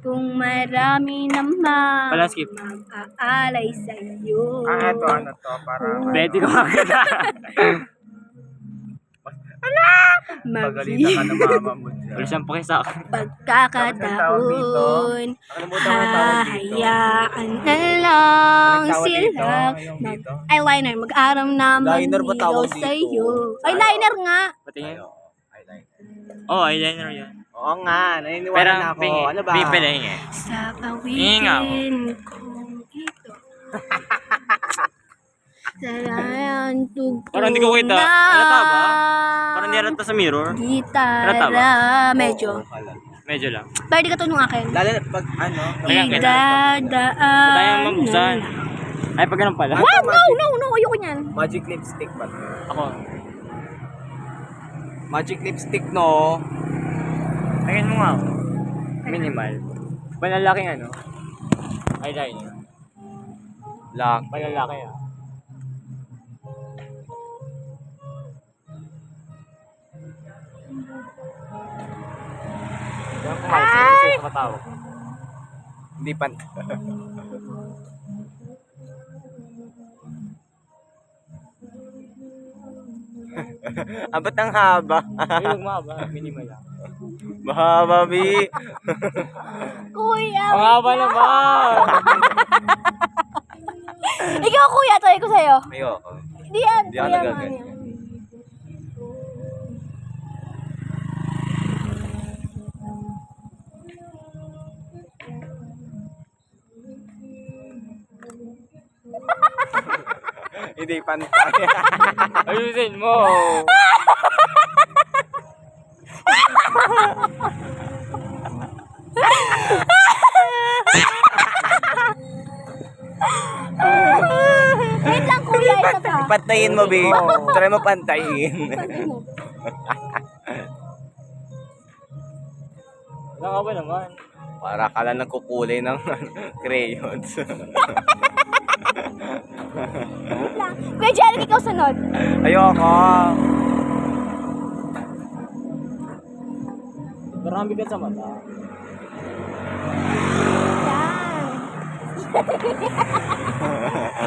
Kung marami naman Wala, skip. mag-aalay sa'yo. Ito, ano to, para... Betty ko makita. Pagalitan ka ng mama mo dyan. Wala siyang pakisa. Pagkakataon, Nakalimutan ko yung tawag dito. hayaan na lang Anong tawag dito? sila Yung dito? eyeliner, mag-aram naman Liner ba tawag dito? sa'yo. Eyeliner nga. Patingin. Eyeliner. Oh, eyeliner yan. Oo nga, naniniwala Pero, na ako. Ano ba? pipilahin eh. Sa Ingaw. awitin kong ito. Sarang tugtog Parang hindi ko kita. Halata ba? Parang hindi halata sa mirror. Halata ba? Gitara, medyo. Medyo lang. Pero di ka to nung akin. Lalo na pag ano? Ayan, kita. Idadaan. Tayo mabuksan. Ay, pag ganun pala. Wow, no, ayoko niyan. Magic lipstick ba? Ako. Magic lipstick, no? Tingin mo nga ako. Minimal. Panlalaking ano? Eyeliner. Lang. Panlalaki ah. Diyan kumain sa katawag. Hindi pan. Ba't ang haba? Ay, huwag mahaba. Minimal lang. Mahaba, Bi. Kuya, Ang haba naman! ikaw kuya, try ko sa'yo. Ayoko. Di yan, Di ako kuya, nagaganyan. man. Hindi pantay. Ayusin mo! Wait lang kuya, ito pa. Pantayin mo, Bi. Try mo pantayin. Ang haba naman. Para ka lang nagkukulay ng crayons. Wait lang. Kuya Jeric, ikaw sunod. Ayoko. Parang ang bigat sa mata. Yan.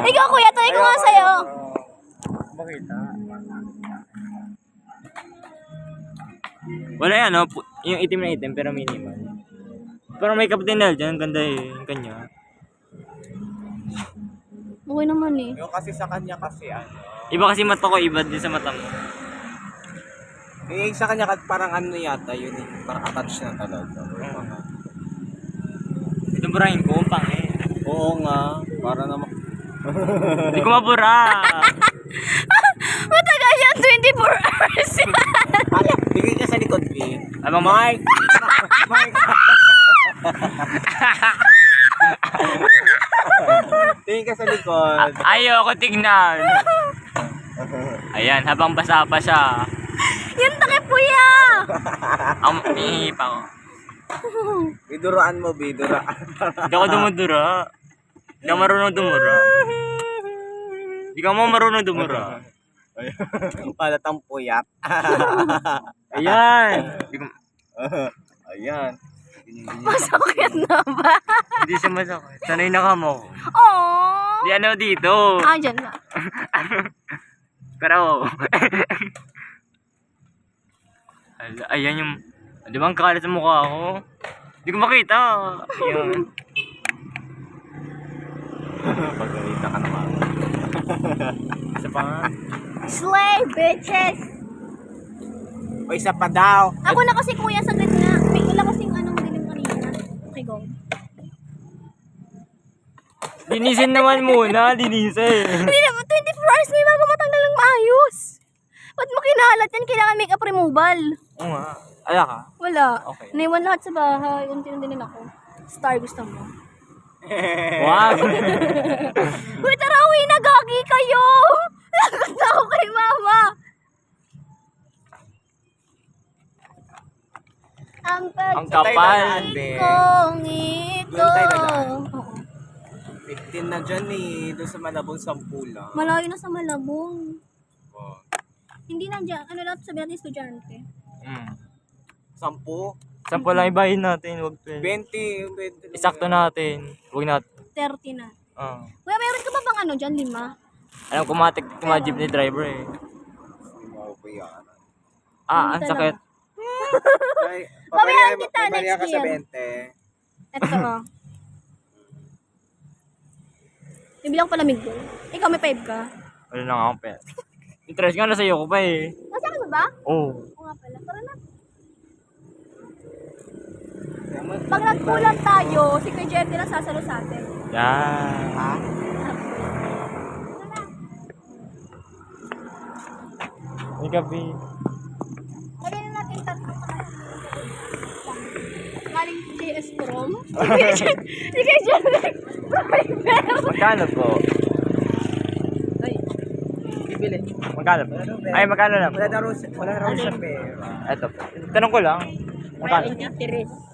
Ikaw kuya, try ko nga sa'yo. Makita. Wala yan, no? Yung itim na itim, pero minimal. Pero may kaptinel dyan, ang ganda eh, yung kanya. Okay naman eh. Yung kasi sa kanya kasi ano. Iba kasi mata ko, iba din sa mata mo. Yung sa kanya parang ano yata yun eh. Parang attached na talaga. Itong burahin ko, pang eh. Oo nga. Para naman. Hindi ko mabura. Matagal yan, 24 hours yan. Ay, bigay ka sa likod, Bi. Abang Mike. Mike. Tingin ka sa likod. Ayoko tignan. Ayan, habang basa pa siya. Yung takip kuya. Ang ihipa ko. Biduraan mo, biduraan. Hindi ako dumudura. Hindi ako marunong dumura. Hindi ka mo marunong dumura. Palatang puyat. Ayan. Ayan. Masakit na ba? Hindi siya masakit. Sanay na ka mo. Aww. Di ano dito. Ah, dyan na. Pero, ayan yung, di ba ang kalat sa mukha ko? Hindi ko makita. Ayan. Pagkalita ka naman. Isa pa nga. Slay, bitches! O isa pa daw. Ako na kasi kuya, saglit nga. May wala kasing anong dilim kanina. Okay, go. Linisin naman muna, linisin. Hindi naman, 24 hours ngayon bago matanggal ng maayos. Ba't mo kinalat yan? Kailangan makeup removal. Oo nga. Ala ka? Wala. Okay. Naiwan lahat sa bahay. Unti-unti din ako. Star gusto mo. Wag. Uy, tara, uwi na, gagi kayo! Lagot na ako kay mama. Ang Ang kapal. kong ito. Doon tayo dadaan. Oo. 15 na dyan eh. Doon sa Malabon, 10 lang. Malayo na sa Malabong. Oh. Hindi na dyan. Ano lang sabi natin estudyante. 10? Sampo lang ibahin natin, wag 20. 20. Isakto natin. Huwag natin. 30 na. Ah. Kuya, meron ka ba bang ano dyan? 5? Alam ko mga jeepney driver eh. Ah, ang Hindi sakit. Ay, Babayaran kita papareha next ka sa year. 20. Ito oh. Bibilang ko palamig doon. Ikaw may 5 ka. Wala na nga akong pera. Interest nga nasa iyo ko pa eh. Nasa akin mo ba? Oo. Oo nga pala. Tara na. Pag nagkulang tayo, si Kuya Jerry lang sasalo sa atin. Yan. Ha? May gabi. Lagyan na natin tatlo pa. Galing JS Prom. Si Kuya Jerry. Magkano po? Ay, bibili. Magkano po? Ay, magkano na po? Wala na rin sa pera. Ito po. Tanong ko lang. Magkano? Tiris.